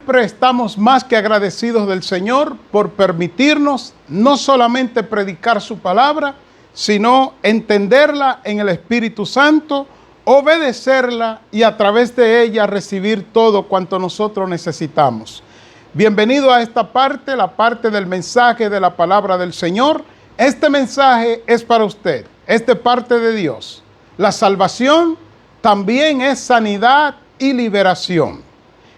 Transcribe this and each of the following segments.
siempre estamos más que agradecidos del Señor por permitirnos no solamente predicar su palabra, sino entenderla en el Espíritu Santo, obedecerla y a través de ella recibir todo cuanto nosotros necesitamos. Bienvenido a esta parte, la parte del mensaje de la palabra del Señor. Este mensaje es para usted, es de parte de Dios. La salvación también es sanidad y liberación.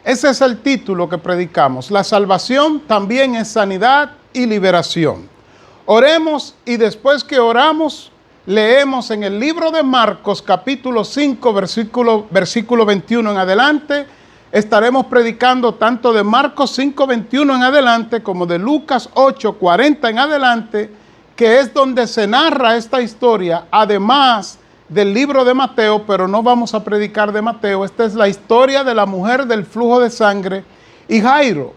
Ese es el título que predicamos. La salvación también es sanidad y liberación. Oremos y después que oramos, leemos en el libro de Marcos, capítulo 5, versículo 21 en adelante. Estaremos predicando tanto de Marcos 5, 21 en adelante como de Lucas 8, 40 en adelante, que es donde se narra esta historia, además del libro de Mateo, pero no vamos a predicar de Mateo. Esta es la historia de la mujer del flujo de sangre y Jairo.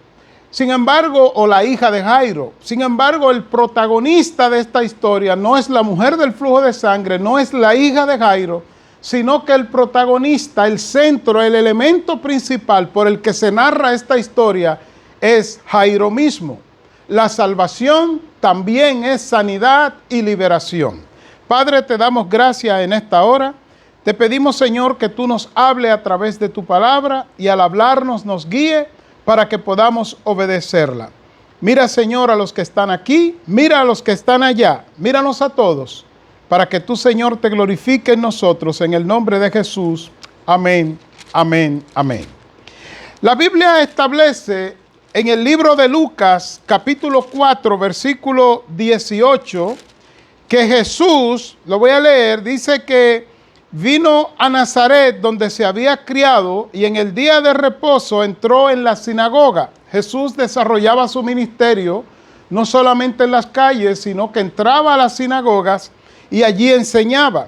Sin embargo, o la hija de Jairo. Sin embargo, el protagonista de esta historia no es la mujer del flujo de sangre, no es la hija de Jairo, sino que el protagonista, el centro, el elemento principal por el que se narra esta historia es Jairo mismo. La salvación también es sanidad y liberación. Padre, te damos gracias en esta hora. Te pedimos, Señor, que tú nos hables a través de tu palabra y al hablarnos nos guíe para que podamos obedecerla. Mira, Señor, a los que están aquí, mira a los que están allá, míranos a todos, para que tú, Señor, te glorifique en nosotros, en el nombre de Jesús. Amén, amén, amén. La Biblia establece en el libro de Lucas, capítulo 4, versículo 18, que Jesús, lo voy a leer, dice que vino a Nazaret donde se había criado y en el día de reposo entró en la sinagoga. Jesús desarrollaba su ministerio no solamente en las calles, sino que entraba a las sinagogas y allí enseñaba.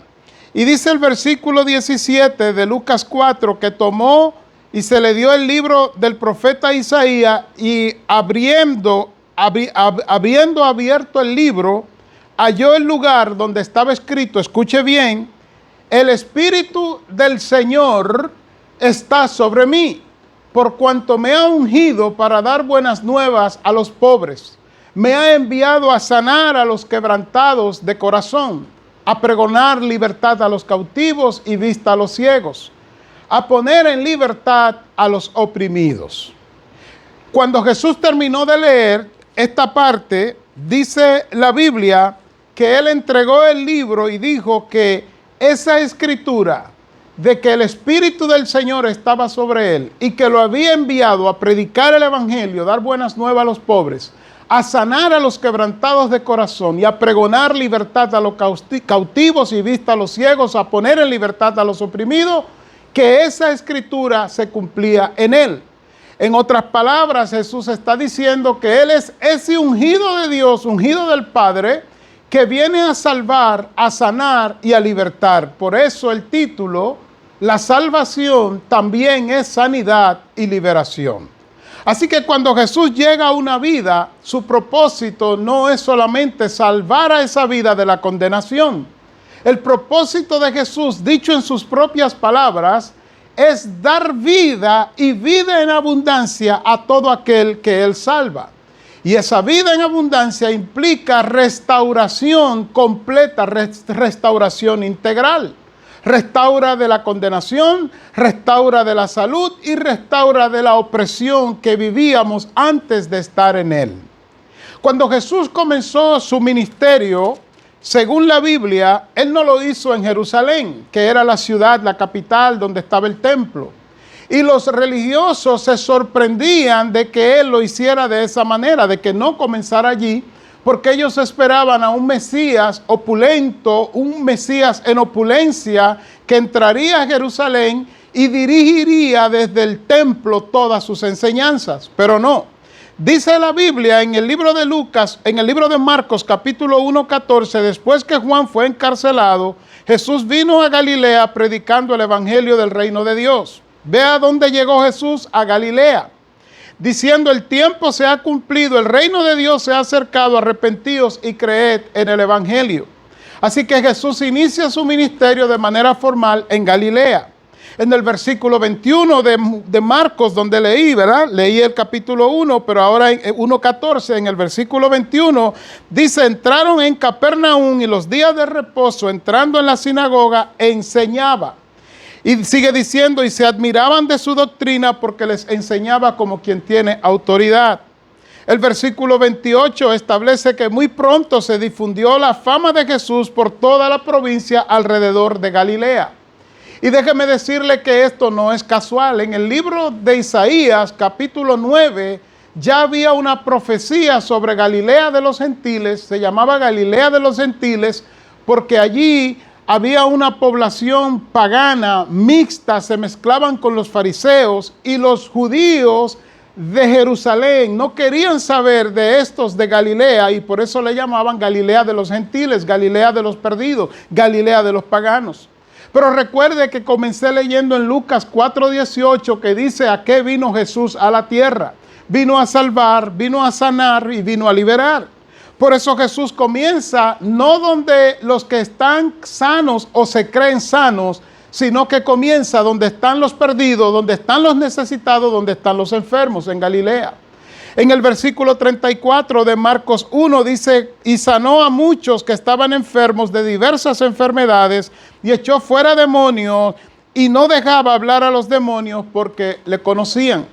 Y dice el versículo 17 de Lucas 4 que tomó y se le dio el libro del profeta Isaías y habiendo abierto el libro, halló el lugar donde estaba escrito, escuche bien, el Espíritu del Señor está sobre mí, por cuanto me ha ungido para dar buenas nuevas a los pobres. Me ha enviado a sanar a los quebrantados de corazón, a pregonar libertad a los cautivos y vista a los ciegos, a poner en libertad a los oprimidos. Cuando Jesús terminó de leer esta parte, dice la Biblia que él entregó el libro y dijo que esa escritura de que el Espíritu del Señor estaba sobre él y que lo había enviado a predicar el Evangelio, dar buenas nuevas a los pobres, a sanar a los quebrantados de corazón y a pregonar libertad a los cautivos y vista a los ciegos, a poner en libertad a los oprimidos, que esa escritura se cumplía en él. En otras palabras, Jesús está diciendo que él es ese ungido de Dios, ungido del Padre, que viene a salvar, a sanar y a libertar. Por eso el título, la salvación también es sanidad y liberación. Así que cuando Jesús llega a una vida, su propósito no es solamente salvar a esa vida de la condenación. El propósito de Jesús, dicho en sus propias palabras, es dar vida y vida en abundancia a todo aquel que Él salva. Y esa vida en abundancia implica restauración completa, restauración integral. Restaura de la condenación, restaura de la salud y restaura de la opresión que vivíamos antes de estar en Él. Cuando Jesús comenzó su ministerio, según la Biblia, Él no lo hizo en Jerusalén, que era la ciudad, la capital donde estaba el templo. Y los religiosos se sorprendían de que Él lo hiciera de esa manera, de que no comenzara allí, porque ellos esperaban a un Mesías opulento, un Mesías en opulencia, que entraría a Jerusalén y dirigiría desde el templo todas sus enseñanzas. Pero no. Dice la Biblia en el libro de Lucas, en el libro de Marcos, capítulo 1, 14, después que Juan fue encarcelado, Jesús vino a Galilea predicando el evangelio del reino de Dios. Vea dónde llegó Jesús, a Galilea, diciendo: el tiempo se ha cumplido, el reino de Dios se ha acercado, arrepentíos y creed en el evangelio. Así que Jesús inicia su ministerio de manera formal en Galilea. En el versículo 21 de Marcos, donde leí, ¿verdad? Leí el capítulo 1, pero ahora en 1:14, en el versículo 21, dice, entraron en Capernaum y los días de reposo, entrando en la sinagoga, enseñaba. Y sigue diciendo, y se admiraban de su doctrina porque les enseñaba como quien tiene autoridad. El versículo 28 establece que muy pronto se difundió la fama de Jesús por toda la provincia alrededor de Galilea. Y déjeme decirle que esto no es casual. En el libro de Isaías, capítulo 9, ya había una profecía sobre Galilea de los Gentiles. Se llamaba Galilea de los Gentiles porque allí había una población pagana mixta, se mezclaban con los fariseos, y los judíos de Jerusalén no querían saber de estos de Galilea, y por eso le llamaban Galilea de los Gentiles, Galilea de los perdidos, Galilea de los paganos. Pero recuerde que comencé leyendo en Lucas 4:18 que dice, ¿a qué vino Jesús a la tierra? Vino a salvar, vino a sanar y vino a liberar. Por eso Jesús comienza no donde los que están sanos o se creen sanos, sino que comienza donde están los perdidos, donde están los necesitados, donde están los enfermos, en Galilea. En el versículo 34 de Marcos 1 dice, y sanó a muchos que estaban enfermos de diversas enfermedades y echó fuera demonios y no dejaba hablar a los demonios porque le conocían.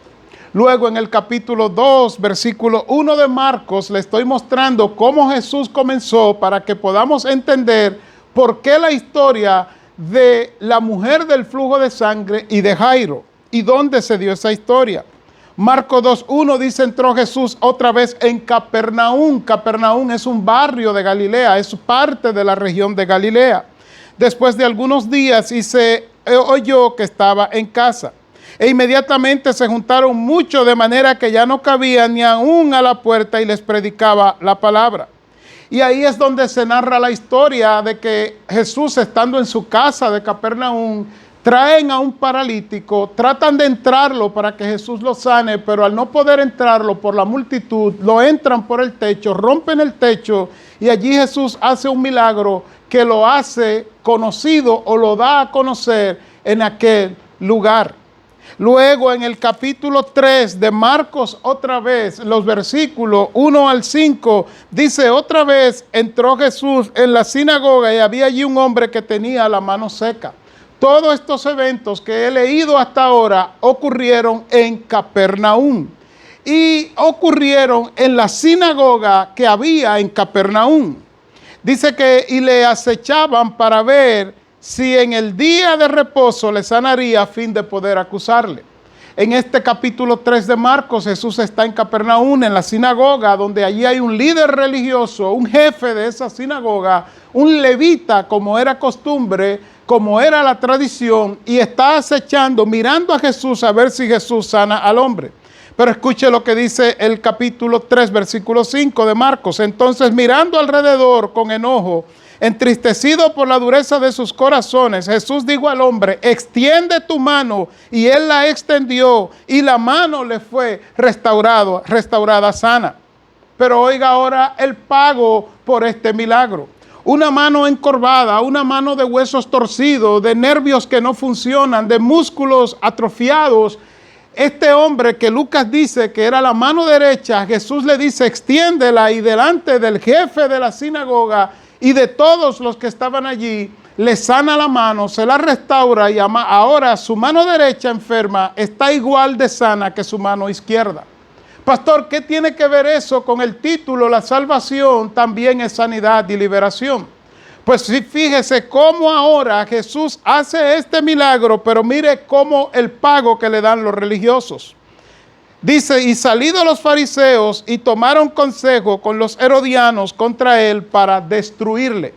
Luego en el capítulo 2, versículo 1 de Marcos, le estoy mostrando cómo Jesús comenzó para que podamos entender por qué la historia de la mujer del flujo de sangre y de Jairo y dónde se dio esa historia. Marcos 2:1 dice, entró Jesús otra vez en Capernaum. Capernaum es un barrio de Galilea, es parte de la región de Galilea. Después de algunos días y se oyó que estaba en casa. E inmediatamente se juntaron muchos de manera que ya no cabían ni aún a la puerta y les predicaba la palabra. Y ahí es donde se narra la historia de que Jesús, estando en su casa de Capernaum, traen a un paralítico, tratan de entrarlo para que Jesús lo sane, pero al no poder entrarlo por la multitud, lo entran por el techo, rompen el techo y allí Jesús hace un milagro que lo hace conocido o lo da a conocer en aquel lugar. Luego en el capítulo 3 de Marcos, otra vez, los versículos 1 al 5, dice, otra vez entró Jesús en la sinagoga y había allí un hombre que tenía la mano seca. Todos estos eventos que he leído hasta ahora ocurrieron en Capernaum y ocurrieron en la sinagoga que había en Capernaum. Dice que y le acechaban para ver si en el día de reposo le sanaría a fin de poder acusarle. En este capítulo 3 de Marcos, Jesús está en Capernaum, en la sinagoga, donde allí hay un líder religioso, un jefe de esa sinagoga, un levita, como era costumbre, como era la tradición, y está acechando, mirando a Jesús a ver si Jesús sana al hombre. Pero escuche lo que dice el capítulo 3, versículo 5 de Marcos. Entonces, mirando alrededor con enojo, entristecido por la dureza de sus corazones, Jesús dijo al hombre, extiende tu mano, y él la extendió, y la mano le fue restaurada sana. Pero oiga ahora el pago por este milagro. Una mano encorvada, una mano de huesos torcidos, de nervios que no funcionan, de músculos atrofiados. Este hombre que Lucas dice que era la mano derecha, Jesús le dice, extiéndela, y delante del jefe de la sinagoga y de todos los que estaban allí, le sana la mano, se la restaura, y ahora su mano derecha enferma está igual de sana que su mano izquierda. Pastor, ¿qué tiene que ver eso con el título? La salvación también es sanidad y liberación. Pues sí, fíjese cómo ahora Jesús hace este milagro, pero mire cómo el pago que le dan los religiosos. Dice, y salidos los fariseos y tomaron consejo con los herodianos contra él para destruirle.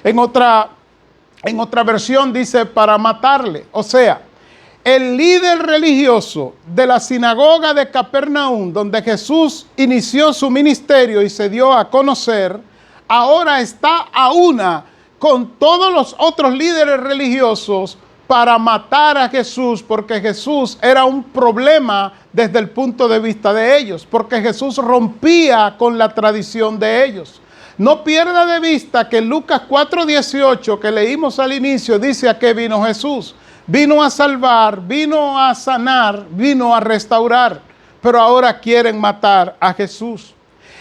En otra versión dice para matarle. O sea, el líder religioso de la sinagoga de Capernaum, donde Jesús inició su ministerio y se dio a conocer, ahora está a una con todos los otros líderes religiosos para matar a Jesús, porque Jesús era un problema desde el punto de vista de ellos, porque Jesús rompía con la tradición de ellos. No pierda de vista que en Lucas 4:18 que leímos al inicio dice a qué vino Jesús. Vino a salvar, vino a sanar, vino a restaurar, pero ahora quieren matar a Jesús.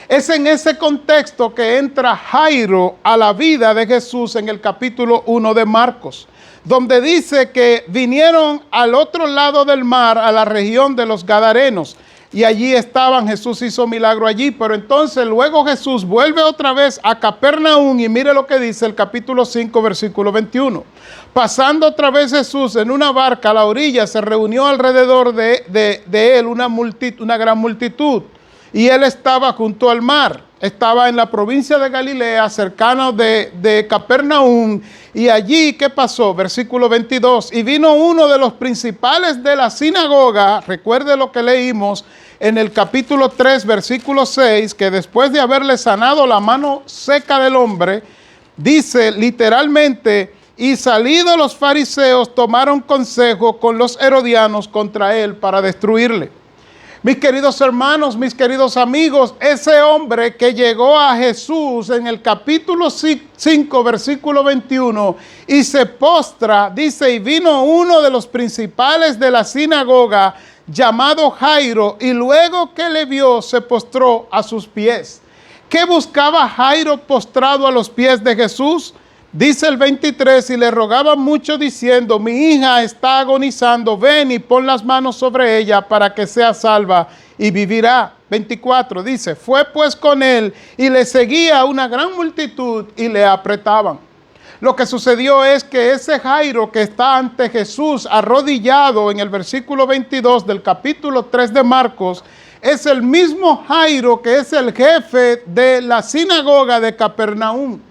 Es en ese contexto que entra Jairo a la vida de Jesús en el capítulo 1 de Marcos, donde dice que vinieron al otro lado del mar, a la región de los Gadarenos, y allí estaban. Jesús hizo milagro allí, pero entonces luego Jesús vuelve otra vez a Capernaum y mire lo que dice el capítulo 5, versículo 21. Pasando otra vez Jesús en una barca a la orilla, se reunió alrededor de él una gran multitud, y él estaba junto al mar. Estaba en la provincia de Galilea, cercano de Capernaum, y allí, ¿qué pasó? Versículo 22, y vino uno de los principales de la sinagoga, recuerde lo que leímos en el capítulo 3, versículo 6, que después de haberle sanado la mano seca del hombre, dice literalmente, y salidos los fariseos tomaron consejo con los herodianos contra él para destruirle. Mis queridos hermanos, mis queridos amigos, ese hombre que llegó a Jesús en el capítulo 5, versículo 21, y se postra, dice, y vino uno de los principales de la sinagoga, llamado Jairo, y luego que le vio, se postró a sus pies. ¿Qué buscaba Jairo postrado a los pies de Jesús? Dice el 23, y le rogaba mucho diciendo, mi hija está agonizando, ven y pon las manos sobre ella para que sea salva y vivirá. 24, dice, fue pues con él y le seguía una gran multitud y le apretaban. Lo que sucedió es que ese Jairo que está ante Jesús arrodillado en el versículo 22 del capítulo 3 de Marcos, es el mismo Jairo que es el jefe de la sinagoga de Capernaum.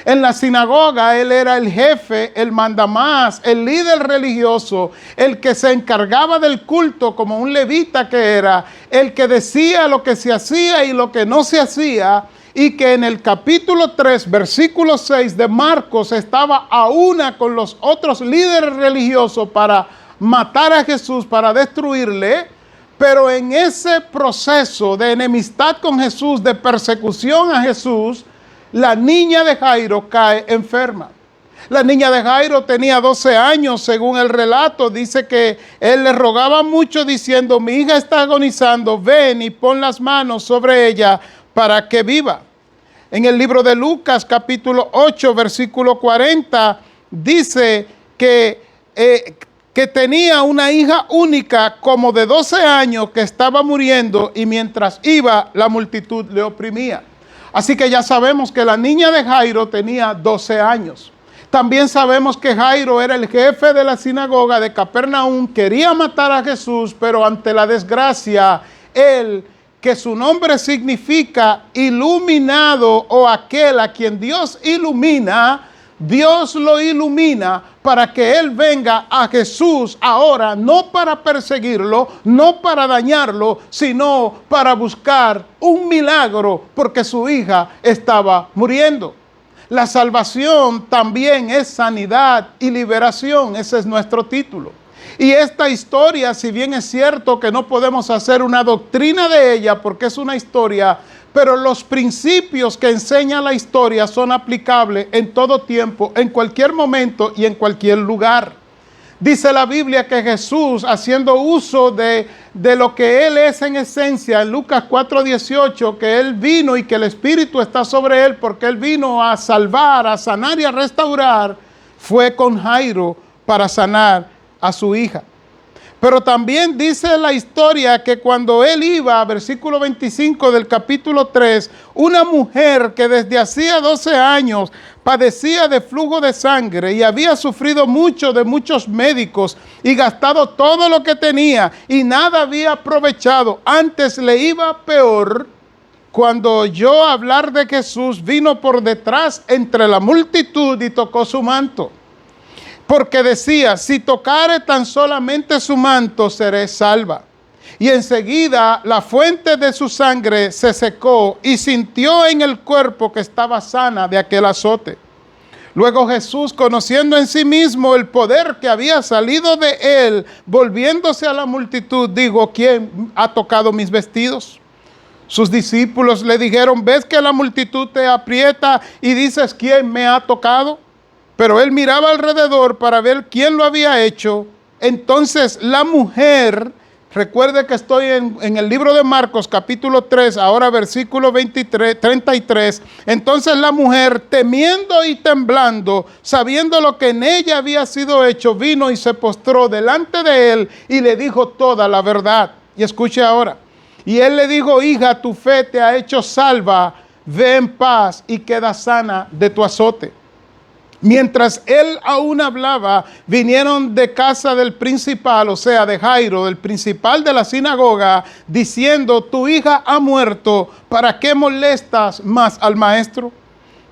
En la sinagoga él era el jefe, el mandamás, el líder religioso, el que se encargaba del culto como un levita que era, el que decía lo que se hacía y lo que no se hacía, y que en el capítulo 3, versículo 6 de Marcos estaba a una con los otros líderes religiosos para matar a Jesús, para destruirle. Pero en ese proceso de enemistad con Jesús, de persecución a Jesús, la niña de Jairo cae enferma. La niña de Jairo tenía 12 años, según el relato. Dice que él le rogaba mucho diciendo, mi hija está agonizando, ven y pon las manos sobre ella para que viva. En el libro de Lucas, capítulo 8, versículo 40, dice que tenía una hija única como de 12 años que estaba muriendo, y mientras iba, la multitud le oprimía. Así que ya sabemos que la niña de Jairo tenía 12 años. También sabemos que Jairo era el jefe de la sinagoga de Capernaum, quería matar a Jesús, pero ante la desgracia, él, que su nombre significa iluminado o aquel a quien Dios ilumina, Dios lo ilumina para que él venga a Jesús ahora, no para perseguirlo, no para dañarlo, sino para buscar un milagro porque su hija estaba muriendo. La salvación también es sanidad y liberación, ese es nuestro título. Y esta historia, si bien es cierto que no podemos hacer una doctrina de ella porque es una historia, pero los principios que enseña la historia son aplicables en todo tiempo, en cualquier momento y en cualquier lugar. Dice la Biblia que Jesús, haciendo uso de lo que Él es en esencia, en Lucas 4:18, que Él vino y que el Espíritu está sobre Él porque Él vino a salvar, a sanar y a restaurar, fue con Jairo para sanar a su hija. Pero también dice la historia que cuando él iba, versículo 25 del capítulo 3, una mujer que desde hacía 12 años padecía de flujo de sangre y había sufrido mucho de muchos médicos y gastado todo lo que tenía y nada había aprovechado, antes le iba peor, cuando oyó hablar de Jesús, vino por detrás entre la multitud y tocó su manto. Porque decía, si tocare tan solamente su manto, seré salva. Y enseguida la fuente de su sangre se secó y sintió en el cuerpo que estaba sana de aquel azote. Luego Jesús, conociendo en sí mismo el poder que había salido de él, volviéndose a la multitud, dijo, ¿quién ha tocado mis vestidos? Sus discípulos le dijeron: ¿ves que la multitud te aprieta y dices quién me ha tocado? Pero él miraba alrededor para ver quién lo había hecho. Entonces la mujer, recuerde que estoy en el libro de Marcos capítulo 3, ahora versículo 33. Entonces la mujer, temiendo y temblando, sabiendo lo que en ella había sido hecho, vino y se postró delante de él y le dijo toda la verdad. Y escuche ahora. Y él le dijo: hija, tu fe te ha hecho salva, ve en paz y queda sana de tu azote. Mientras él aún hablaba, vinieron de casa del principal, o sea, de Jairo, del principal de la sinagoga, diciendo: tu hija ha muerto, ¿para qué molestas más al maestro?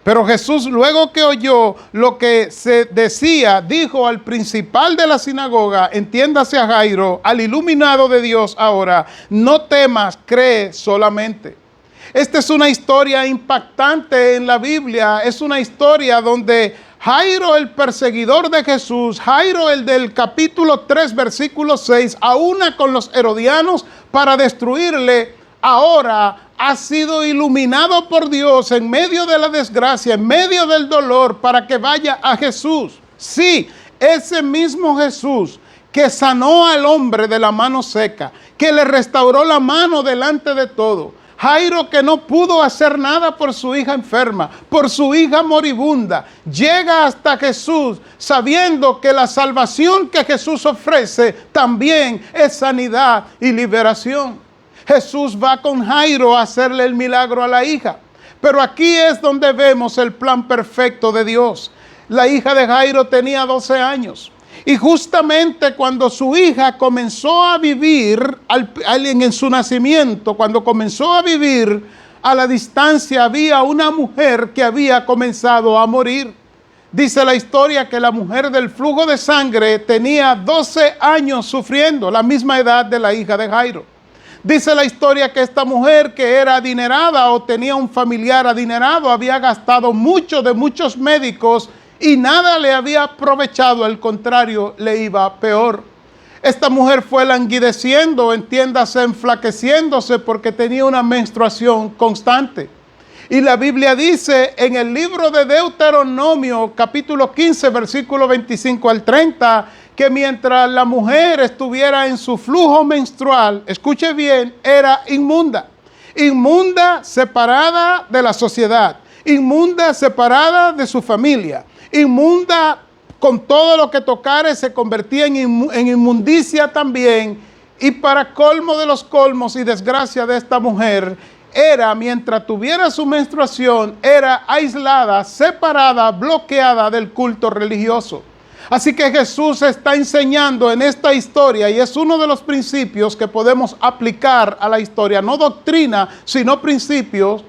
Pero Jesús, luego que oyó lo que se decía, dijo al principal de la sinagoga, entiéndase a Jairo, al iluminado de Dios ahora: no temas, cree solamente. Esta es una historia impactante en la Biblia. Es una historia donde Jairo, el perseguidor de Jesús, Jairo, el del capítulo 3, versículo 6, aúna con los herodianos para destruirle, ahora ha sido iluminado por Dios en medio de la desgracia, en medio del dolor, para que vaya a Jesús. Sí, ese mismo Jesús que sanó al hombre de la mano seca, que le restauró la mano delante de todo. Jairo, que no pudo hacer nada por su hija enferma, por su hija moribunda, llega hasta Jesús sabiendo que la salvación que Jesús ofrece también es sanidad y liberación. Jesús va con Jairo a hacerle el milagro a la hija. Pero aquí es donde vemos el plan perfecto de Dios. La hija de Jairo tenía 12 años. Y justamente cuando su hija comenzó a vivir, en su nacimiento, cuando comenzó a vivir a la distancia, había una mujer que había comenzado a morir. Dice la historia que la mujer del flujo de sangre tenía 12 años sufriendo, la misma edad de la hija de Jairo. Dice la historia que esta mujer, que era adinerada o tenía un familiar adinerado, había gastado mucho de muchos médicos y nada le había aprovechado, al contrario, le iba peor. Esta mujer fue languideciendo, entiéndase, enflaqueciéndose, porque tenía una menstruación constante. Y la Biblia dice en el libro de Deuteronomio, capítulo 15, versículo 25 al 30, que mientras la mujer estuviera en su flujo menstrual, escuche bien, era inmunda. Inmunda, separada de la sociedad. Inmunda, separada de su familia. Inmunda, con todo lo que tocare se convertía en inmundicia también. Y para colmo de los colmos y desgracia de esta mujer, era, mientras tuviera su menstruación, era aislada, separada, bloqueada del culto religioso. Así que Jesús está enseñando en esta historia, y es uno de los principios que podemos aplicar a la historia, no doctrina, sino principios,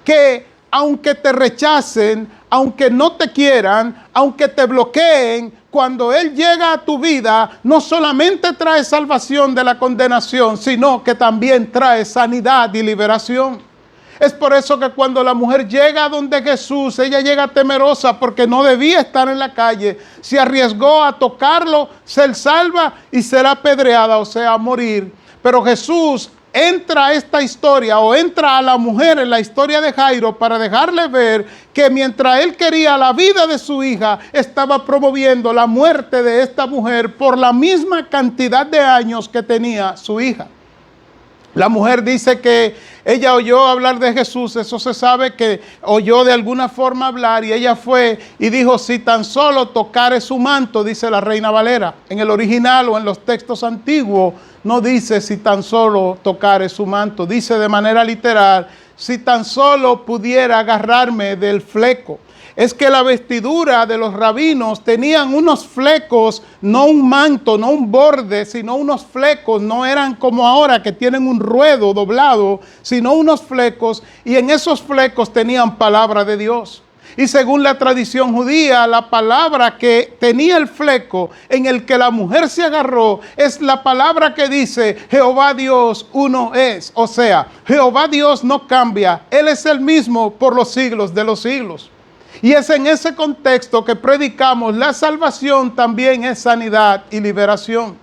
que aunque te rechacen, aunque no te quieran, aunque te bloqueen, cuando Él llega a tu vida, no solamente trae salvación de la condenación, sino que también trae sanidad y liberación. Es por eso que cuando la mujer llega donde Jesús, ella llega temerosa porque no debía estar en la calle. Se arriesgó a tocarlo, ser salva y será apedreada, o sea, a morir. Pero Jesús entra a esta historia, o entra a la mujer en la historia de Jairo, para dejarle ver que mientras él quería la vida de su hija, estaba promoviendo la muerte de esta mujer por la misma cantidad de años que tenía su hija. La mujer dice que ella oyó hablar de Jesús, eso se sabe, que oyó de alguna forma hablar, y ella fue y dijo: si tan solo tocare su manto, dice la Reina Valera. En el original o en los textos antiguos no dice si tan solo tocare su manto, dice de manera literal: si tan solo pudiera agarrarme del fleco. Es que la vestidura de los rabinos tenían unos flecos, no un manto, no un borde, sino unos flecos. No eran como ahora que tienen un ruedo doblado, sino unos flecos, y en esos flecos tenían palabra de Dios. Y según la tradición judía, la palabra que tenía el fleco en el que la mujer se agarró es la palabra que dice: Jehová Dios uno es. O sea, Jehová Dios no cambia, Él es el mismo por los siglos de los siglos. Y es en ese contexto que predicamos: la salvación también es sanidad y liberación.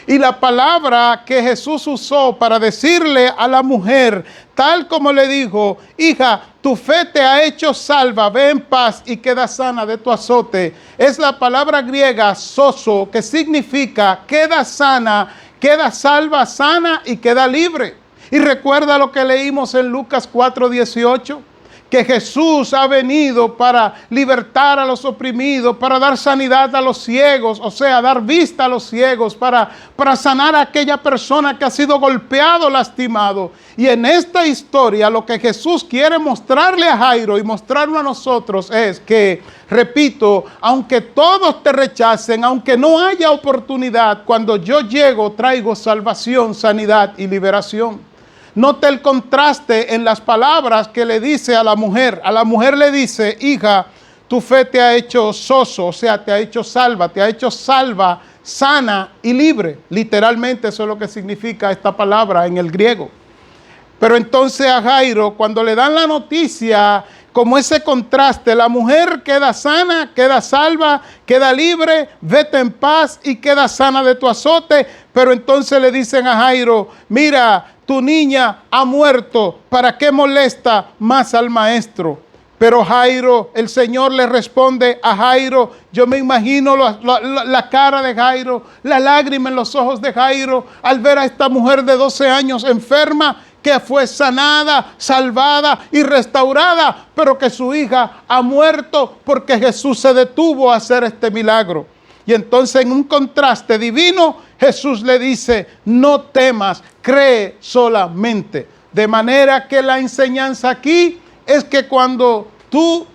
Y la palabra que Jesús usó para decirle a la mujer, tal como le dijo, hija, tu fe te ha hecho salva, ve en paz y queda sana de tu azote, es la palabra griega sozo, que significa queda sana, queda salva, sana y queda libre. Y recuerda lo que leímos en Lucas 4:18. Que Jesús ha venido para libertar a los oprimidos, para dar sanidad a los ciegos, o sea, dar vista a los ciegos, para sanar a aquella persona que ha sido golpeado, lastimado. Y en esta historia lo que Jesús quiere mostrarle a Jairo y mostrarlo a nosotros es que, repito, aunque todos te rechacen, aunque no haya oportunidad, cuando yo llego traigo salvación, sanidad y liberación. Note el contraste en las palabras que le dice a la mujer. A la mujer le dice, hija, tu fe te ha hecho soso, o sea, te ha hecho salva, sana y libre. Literalmente eso es lo que significa esta palabra en el griego. Pero entonces a Jairo, cuando le dan la noticia, como ese contraste, la mujer queda sana, queda salva, queda libre, vete en paz y queda sana de tu azote. Pero entonces le dicen a Jairo, mira, tu niña ha muerto, ¿para qué molesta más al maestro? Pero Jairo, el Señor le responde a Jairo, yo me imagino la cara de Jairo, la lágrima en los ojos de Jairo, al ver a esta mujer de 12 años enferma, que fue sanada, salvada y restaurada, pero que su hija ha muerto porque Jesús se detuvo a hacer este milagro. Y entonces en un contraste divino, Jesús le dice, no temas, cree solamente. De manera que la enseñanza aquí es que cuando tú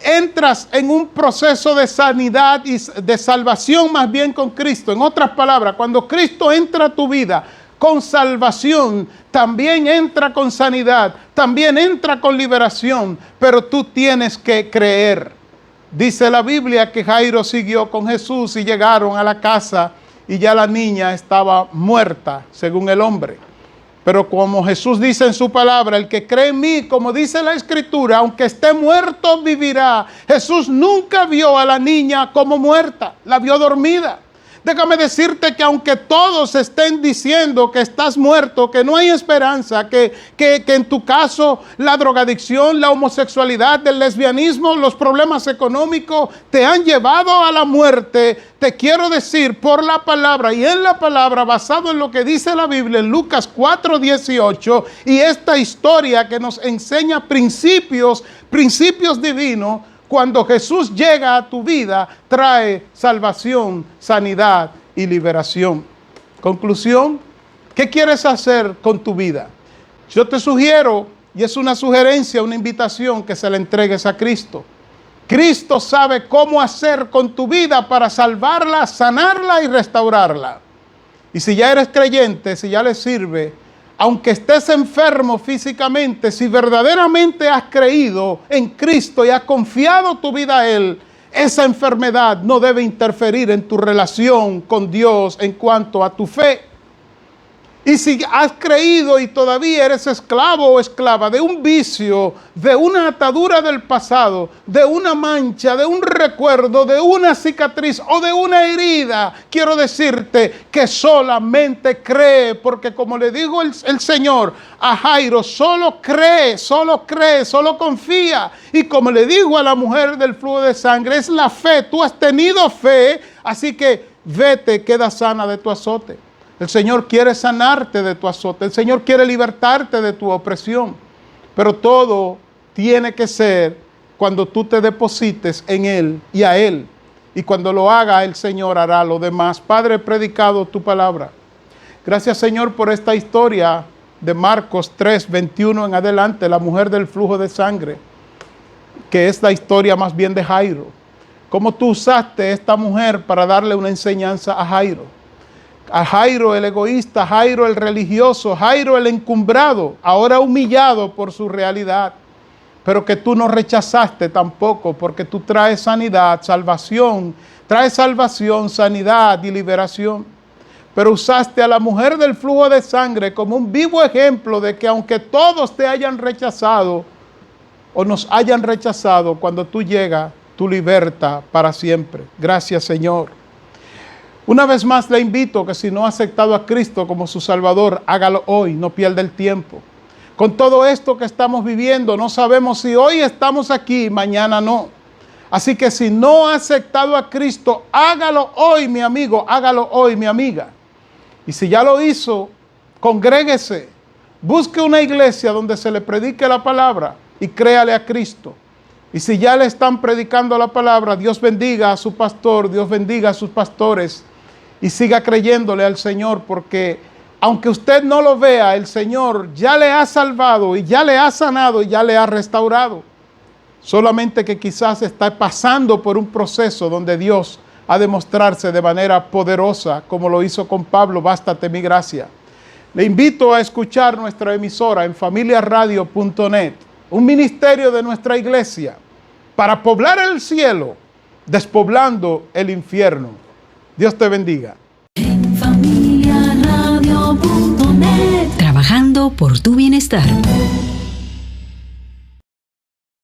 entras en un proceso de sanidad y de salvación más bien con Cristo, en otras palabras, cuando Cristo entra a tu vida con salvación, también entra con sanidad, también entra con liberación, pero tú tienes que creer. Dice la Biblia que Jairo siguió con Jesús y llegaron a la casa y ya la niña estaba muerta, según el hombre. Pero como Jesús dice en su palabra, el que cree en mí, como dice la Escritura, aunque esté muerto, vivirá. Jesús nunca vio a la niña como muerta, la vio dormida. Déjame decirte que aunque todos estén diciendo que estás muerto, que no hay esperanza, que en tu caso la drogadicción, la homosexualidad, el lesbianismo, los problemas económicos te han llevado a la muerte, te quiero decir por la palabra y en la palabra, basado en lo que dice la Biblia en Lucas 4:18 y esta historia que nos enseña principios divinos. Cuando Jesús llega a tu vida, trae salvación, sanidad y liberación. Conclusión, ¿qué quieres hacer con tu vida? Yo te sugiero, y es una sugerencia, una invitación, que se la entregues a Cristo. Cristo sabe cómo hacer con tu vida para salvarla, sanarla y restaurarla. Y si ya eres creyente, si ya le sirve, aunque estés enfermo físicamente, si verdaderamente has creído en Cristo y has confiado tu vida a Él, esa enfermedad no debe interferir en tu relación con Dios en cuanto a tu fe. Y si has creído y todavía eres esclavo o esclava de un vicio, de una atadura del pasado, de una mancha, de un recuerdo, de una cicatriz o de una herida, quiero decirte que solamente cree, porque como le dijo el Señor a Jairo, solo cree, solo confía. Y como le dijo a la mujer del flujo de sangre, es la fe, tú has tenido fe, así que vete, queda sana de tu azote. El Señor quiere sanarte de tu azote. El Señor quiere libertarte de tu opresión. Pero todo tiene que ser cuando tú te deposites en Él y a Él. Y cuando lo haga, el Señor hará lo demás. Padre, he predicado tu palabra. Gracias, Señor, por esta historia de Marcos 3:21 en adelante, la mujer del flujo de sangre, que es la historia más bien de Jairo. Cómo tú usaste esta mujer para darle una enseñanza a Jairo. A Jairo el egoísta, Jairo el religioso, Jairo el encumbrado, ahora humillado por su realidad, pero que tú no rechazaste tampoco, porque tú traes sanidad, traes salvación, sanidad y liberación. Pero usaste a la mujer del flujo de sangre como un vivo ejemplo de que aunque todos te hayan rechazado o nos hayan rechazado, cuando tú llegas, tú libertas para siempre. Gracias, Señor. Una vez más le invito que si no ha aceptado a Cristo como su Salvador, hágalo hoy, no pierda el tiempo. Con todo esto que estamos viviendo, no sabemos si hoy estamos aquí, mañana no. Así que si no ha aceptado a Cristo, hágalo hoy, mi amigo, hágalo hoy, mi amiga. Y si ya lo hizo, congréguese, busque una iglesia donde se le predique la palabra y créale a Cristo. Y si ya le están predicando la palabra, Dios bendiga a su pastor, Dios bendiga a sus pastores y siga creyéndole al Señor, porque aunque usted no lo vea, el Señor ya le ha salvado y ya le ha sanado y ya le ha restaurado. Solamente que quizás está pasando por un proceso donde Dios ha de mostrarse de manera poderosa, como lo hizo con Pablo, bástate mi gracia. Le invito a escuchar nuestra emisora en familiaradio.net, un ministerio de nuestra iglesia, para poblar el cielo, despoblando el infierno. Dios te bendiga. En familiaradio.net, trabajando por tu bienestar.